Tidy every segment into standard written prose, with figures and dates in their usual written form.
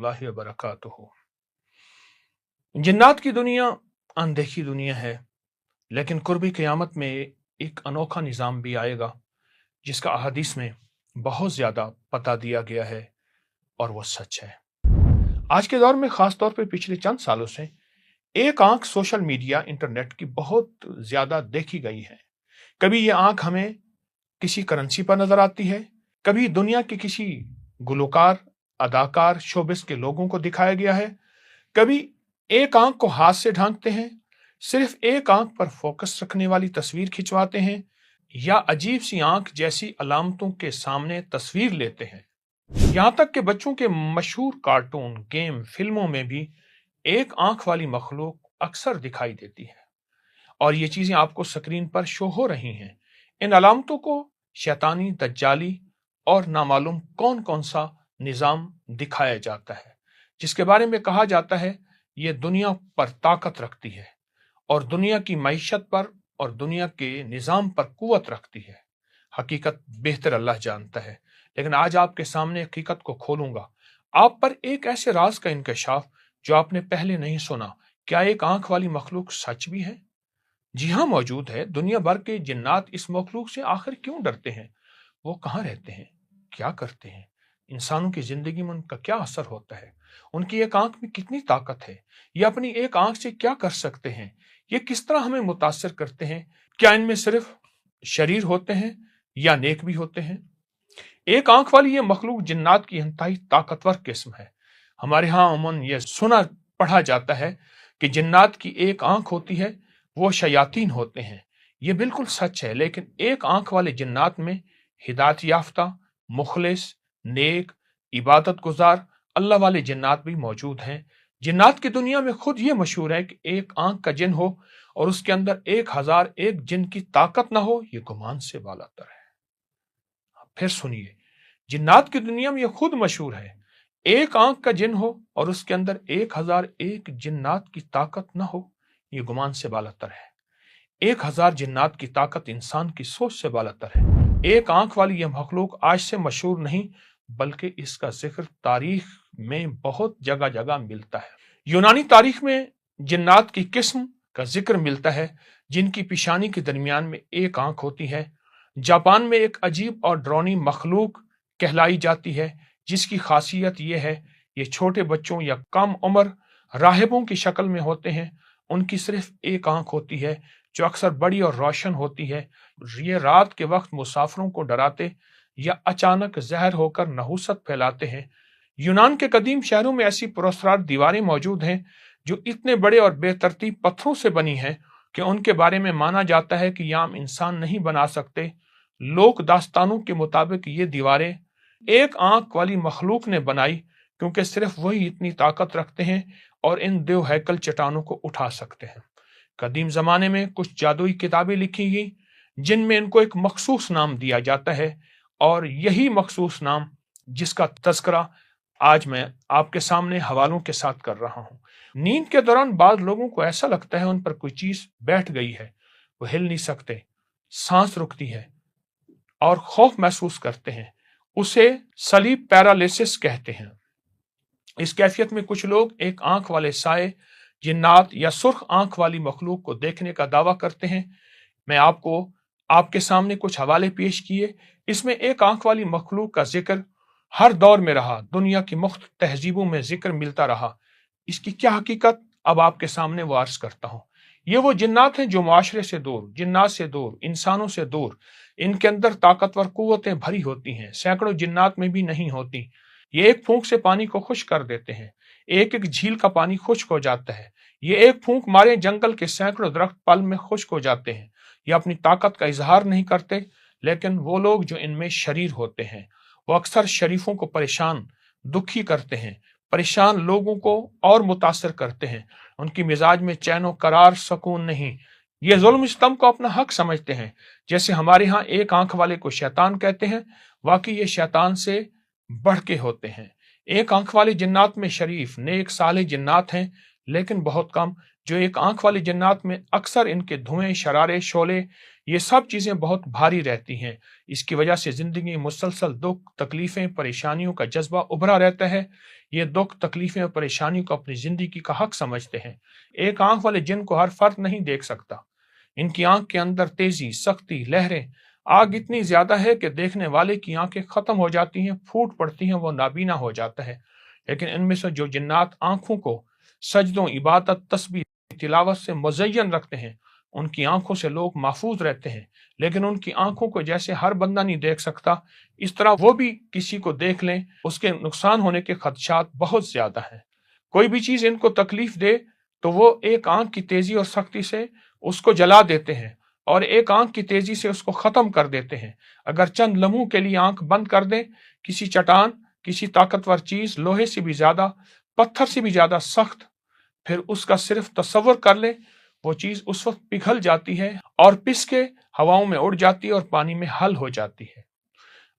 अल्लाह वबरकातुहू। जिन्नात की दुनिया अनदेखी दुनिया है, लेकिन कुर्बी क़यामत में एक अनोखा निज़ाम भी आएगा जिसका अहादीस में बहुत ज़्यादा पता दिया गया है और वो सच है। आज के दौर में ख़ास तौर पे पिछले चंद सालों से एक आंख सोशल मीडिया इंटरनेट की बहुत ज़्यादा देखी गई है। कभी ये आंख हमें किसी करेंसी पर नजर आती है, कभी दुनिया के किसी गुलकार, अदाकार, शोबिस के लोगों को दिखाया गया है, कभी एक आंख को हाथ से ढांकते हैं, सिर्फ एक आंख पर फोकस रखने वाली तस्वीर खिंचवाते हैं या अजीब सी आंख जैसी अलामतों के सामने तस्वीर लेते हैं। यहां तक कि बच्चों के मशहूर कार्टून, गेम, फिल्मों में भी एक आंख वाली मखलूक अक्सर दिखाई देती है और ये चीजें आपको स्क्रीन पर शो हो रही हैं। इन अलामतों को शैतानी, दज्जाली और नामालूम कौन कौन सा निज़ाम दिखाया जाता है, जिसके बारे में कहा जाता है ये दुनिया पर ताकत रखती है और दुनिया की मईशत पर और दुनिया के निज़ाम पर कुव्वत रखती है। हकीकत बेहतर अल्लाह जानता है, लेकिन आज आपके सामने हकीकत को खोलूंगा। आप पर एक ऐसे राज का इंकशाफ जो आपने पहले नहीं सुना। क्या एक आंख वाली मखलूक सच भी है? जी हाँ, मौजूद है। दुनिया भर के जिन्नात इस मखलूक से आखिर क्यों डरते हैं? वो कहाँ रहते हैं? क्या करते हैं? इंसानों की जिंदगी में उनका क्या असर होता है? उनकी एक आंख में कितनी ताकत है? ये अपनी एक आंख से क्या कर सकते हैं? ये किस तरह हमें मुतासिर करते हैं? क्या इनमें सिर्फ शरीर होते हैं या नेक भी होते हैं? एक आंख वाली ये मखलूक जिन्नात की इंतहाई ताकतवर किस्म है। हमारे यहाँ अमूमन ये सुना पढ़ा जाता है कि जिन्नात की एक आंख होती है, वो शयातीन होते हैं। ये बिल्कुल सच है, लेकिन एक आंख वाले जिन्नात में हिदायत याफ्ता, मुखलिस, नेक, इबादत गुजार, अल्लाह वाले जिन्नात भी मौजूद हैं। जिन्नात की दुनिया में खुद ये मशहूर है कि एक आंख का जिन हो और उसके अंदर 1001 जिन की ताकत ना हो, ये गुमान से बालातर है। फिर सुनिए, जिन्नात की दुनिया में ये खुद मशहूर है, एक आंख का जिन हो और उसके अंदर 1001 जिन्नात की ताकत ना हो, ये गुमान से बालातर है। 1000 जिन्नात की ताकत इंसान की सोच से बालातर है। एक आंख वाली यह मखलूक आज से मशहूर नहीं, बल्कि इसका जिक्र तारीख में बहुत जगह जगह मिलता है। यूनानी तारीख में जिन्नात की किस्म का जिक्र मिलता है जिनकी पेशानी के दरमियान में एक आंख होती है। जापान में एक अजीब और डरावनी मखलूक कहलाई जाती है जिसकी खासियत यह है ये छोटे बच्चों या कम उम्र राहिबों की शक्ल में होते हैं। उनकी सिर्फ एक आंख होती है जो अक्सर बड़ी और रोशन होती है। ये रात के वक्त मुसाफिरों को डराते या अचानक जहर होकर नहुसत फैलाते हैं। यूनान के कदीम शहरों में ऐसी पुरस्कार दीवारें मौजूद हैं जो इतने बड़े और बेतरतीब पत्थरों से बनी हैं कि उनके बारे में माना जाता है कि आम इंसान नहीं बना सकते। लोक दास्तानों के मुताबिक ये दीवारें एक आंख वाली मखलूक ने बनाई क्योंकि सिर्फ वही इतनी ताकत रखते हैं और इन देव हैकल चट्टानों को उठा सकते हैं। कदीम जमाने में कुछ जादुई किताबें लिखी गई जिनमें इनको एक मखसूस नाम दिया जाता है और यही मखसूस नाम जिसका तज़किरा आज मैं आपके सामने हवालों के साथ कर रहा हूं। नींद के दौरान बाद लोगों को ऐसा लगता है उन पर कोई चीज बैठ गई है, वो हिल नहीं सकते, सांस रुकती है और खौफ महसूस करते हैं। उसे स्लीप पैरालिसिस कहते हैं। इस कैफियत में कुछ लोग एक आंख वाले साए, जिन्नात या सुर्ख आंख वाली मखलूक को देखने का दावा करते हैं। मैं आपको आपके सामने कुछ हवाले पेश किए। इसमें एक आंख वाली मखलूक का जिक्र हर दौर में रहा, दुनिया की मुख्तलिफ तहजीबों में जिक्र मिलता रहा। इसकी क्या हकीकत अब आपके सामने वो अर्ज करता हूँ। ये वो जिन्नात हैं जो माशरे से दूर, जिन्नात से दूर, इंसानों से दूर, इनके अंदर ताकतवर कुव्वतें भरी होती हैं, सैकड़ों जिन्नात में भी नहीं होती। ये एक फूंक से पानी को खुश्क कर देते हैं, एक एक झील का पानी खुश्क हो जाता है। ये एक फूंक मारे जंगल के सैकड़ों दरख्त पल में खुश्क हो जाते हैं। ये अपनी ताकत का इजहार नहीं करते, लेकिन वो लोग जो इनमें शरीर होते हैं वो अक्सर शरीफों को परेशान, दुखी करते हैं, परेशान लोगों को और मुतासर करते हैं। उनकी मिजाज में चैन करार, सुकून नहीं। ये जुल्म सितम को अपना हक समझते हैं। जैसे हमारे यहाँ एक आंख वाले को शैतान कहते हैं, वाकई ये शैतान से बढ़ के होते हैं। एक आंख वाले जिन्नात में शरीफ, नेक, साले जिन्नात हैं, लेकिन बहुत कम। जो एक आंख वाले जिन्नात में अक्सर इनके धुएं, शरारे, शोले ये सब चीज़ें बहुत भारी रहती हैं। इसकी वजह से ज़िंदगी में मुसलसल दुख, तकलीफ़ें, परेशानियों का जज्बा उभरा रहता है। ये दुख, तकलीफ़ें और परेशानियों को अपनी ज़िंदगी का हक समझते हैं। एक आँख वाले जिन को हर फ़र्द नहीं देख सकता। इनकी आँख के अंदर तेज़ी, सख्ती, लहरें, आग इतनी ज़्यादा है कि देखने वाले की आँखें ख़त्म हो जाती हैं, फूट पड़ती हैं, वो नाबीना हो जाता है। लेकिन इनमें से जो जिन्नात आँखों को सजदों, इबादत, तस्बीह, तिलावत से मुज़य्यन रखते हैं, उनकी आँखों से लोग महफूज रहते हैं। लेकिन उनकी आँखों को जैसे हर बंदा नहीं देख सकता, इस तरह वो भी किसी को देख लें, उसके नुकसान होने के खदशात बहुत ज़्यादा हैं। कोई भी चीज़ इनको तकलीफ दे तो वो एक आँख की तेज़ी और सख्ती से उसको जला देते हैं और एक आँख की तेज़ी से उसको ख़त्म कर देते हैं। अगर चंद लम्हों के लिए आँख बंद कर दें, किसी चट्टान, किसी ताकतवर चीज़, लोहे से भी ज़्यादा, पत्थर से भी ज़्यादा सख्त, फिर उसका सिर्फ तसव्वुर कर लें, वो चीज़ उस वक्त पिघल जाती है और पिस के हवाओं में उड़ जाती है और पानी में हल हो जाती है।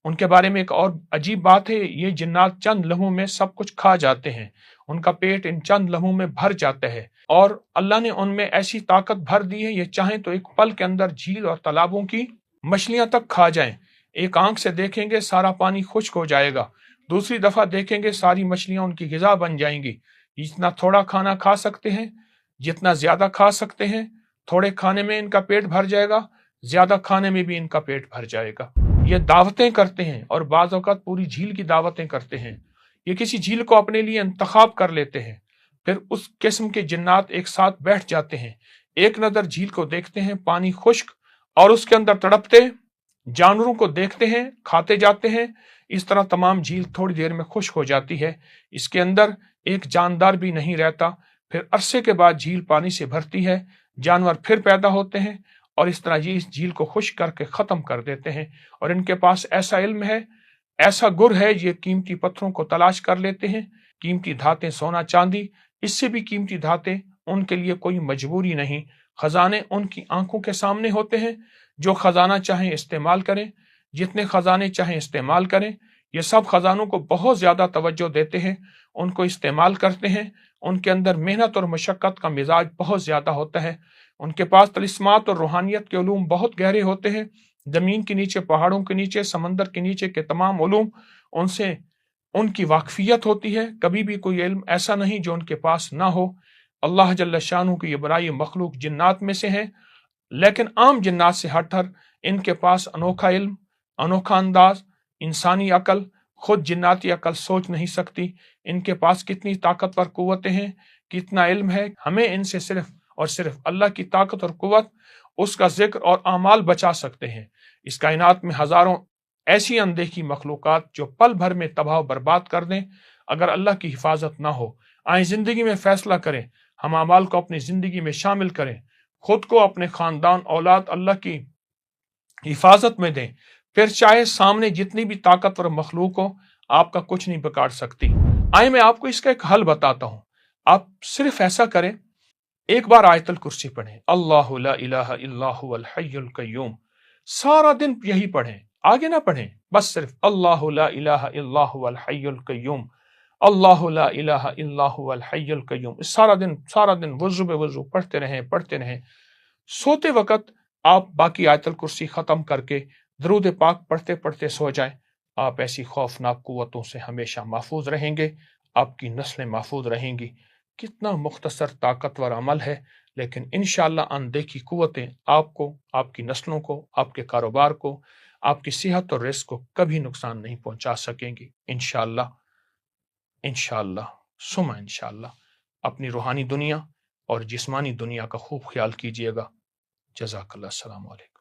उनके बारे में एक और अजीब बात है, ये जिन्नात चंद लम्हों में सब कुछ खा जाते हैं। उनका पेट इन चंद लम्हों में भर जाता है और अल्लाह ने उनमें ऐसी ताकत भर दी है, ये चाहें तो एक पल के अंदर झील और तालाबों की मछलियां तक खा जाएं। एक आंख से देखेंगे सारा पानी खुश्क हो जाएगा, दूसरी दफा देखेंगे सारी मछलियां उनकी गिजा बन जाएंगी। जितना थोड़ा खाना खा सकते हैं, जितना ज्यादा खा सकते हैं, थोड़े खाने में इनका पेट भर जाएगा, ज्यादा खाने में भी इनका पेट भर जाएगा। ये दावतें करते हैं और बाज़ औक़ात पूरी झील की दावतें करते हैं। ये किसी झील को अपने लिए इंतखाब कर लेते हैं, फिर उस किस्म के जिन्नात एक साथ बैठ जाते हैं, एक नज़र झील को देखते हैं, पानी खुश्क, और उसके अंदर तड़पते जानवरों को देखते हैं, खाते जाते हैं। इस तरह तमाम झील थोड़ी देर में खुश्क हो जाती है, इसके अंदर एक जानदार भी नहीं रहता। फिर अरसे के बाद झील पानी से भरती है, जानवर फिर पैदा होते हैं और इस तरह ये इस झील को खुश्क करके ख़त्म कर देते हैं। और इनके पास ऐसा इल्म है, ऐसा गुर है, ये कीमती पत्थरों को तलाश कर लेते हैं, कीमती धातें, सोना चांदी, इससे भी कीमती धातें, उनके लिए कोई मजबूरी नहीं। खजाने उनकी आंखों के सामने होते हैं, जो खजाना चाहें इस्तेमाल करें, जितने खजाने चाहें इस्तेमाल करें। ये सब खजानों को बहुत ज्यादा तवज्जो देते हैं, उनको इस्तेमाल करते हैं। उनके अंदर मेहनत और मशक्कत का मिजाज बहुत ज्यादा होता है। उनके पास तलिस्मात और रूहानियत के उलूम बहुत गहरे होते हैं। जमीन के नीचे, पहाड़ों के नीचे, समंदर के नीचे के तमाम उलूम उनसे उनकी वाकफियत होती है। कभी भी कोई इल्म ऐसा नहीं जो उनके पास ना हो। अल्लाह जल्ल शानहू की ये बराई मखलूक जिन्नात में से है, लेकिन आम जिन्नात से हटकर इनके पास अनोखा इल्म, अनोखा अंदाज, इंसानी अकल, खुद जिन्नाती अकल सोच नहीं सकती। इनके पास कितनी ताकतवर कुव्वतें हैं, कितना इल्म है। हमें इनसे सिर्फ और सिर्फ अल्लाह की ताकत और कुव्वत, उसका जिक्र और आमाल बचा सकते हैं। इस कायनात में हजारों ऐसी अनदेखी मखलूकात जो पल भर में तबाह बर्बाद कर दें, अगर अल्लाह की हिफाजत ना हो। आए जिंदगी में फैसला करें, हम अमाल को अपनी जिंदगी में शामिल करें, खुद को, अपने खानदान, औलाद अल्लाह की हिफाजत में दें, फिर चाहे सामने जितनी भी ताकतवर मखलूक हो, आपका कुछ नहीं बिगाड़ सकती। आए मैं आपको इसका एक हल बताता हूं। आप सिर्फ ऐसा करें, एक बार आयतुल कुर्सी पढ़ें, अल्लाहु ला इलाहा इल्ला हुवल हय्युल कय्यूम। सारा दिन यही पढ़ें, आगे ना पढ़ें, बस सिर्फ अल्लाहु ला इलाहा इल्ला हुवल हय्युल कय्यूम, अल्लाहु ला इलाहा इल्ला हुवल हय्युल कय्यूम। सारा दिन वुज़ू बे वुज़ू पढ़ते रहें। सोते वक्त आप बाकी आयतुल कुर्सी खत्म करके दरूद पाक पढ़ते पढ़ते सो जाएं। आप ऐसी खौफनाक कुव्वतों से हमेशा महफूज रहेंगे, आपकी नस्लें महफूज रहेंगी। कितना मुख्तसर ताकतवर अमल है, लेकिन इंशाअल्लाह अनदेखी कुव्वतें आपको, आपकी नस्लों को, आपके कारोबार को, आपकी सेहत और रिज़्क को कभी नुकसान नहीं पहुंचा सकेंगी। इंशाअल्लाह, इंशाअल्लाह, सुमा इंशाअल्लाह। अपनी रूहानी दुनिया और जिस्मानी दुनिया का खूब ख्याल कीजिएगा। जज़ाकल्लाह। अस्सलामु अलैकुम।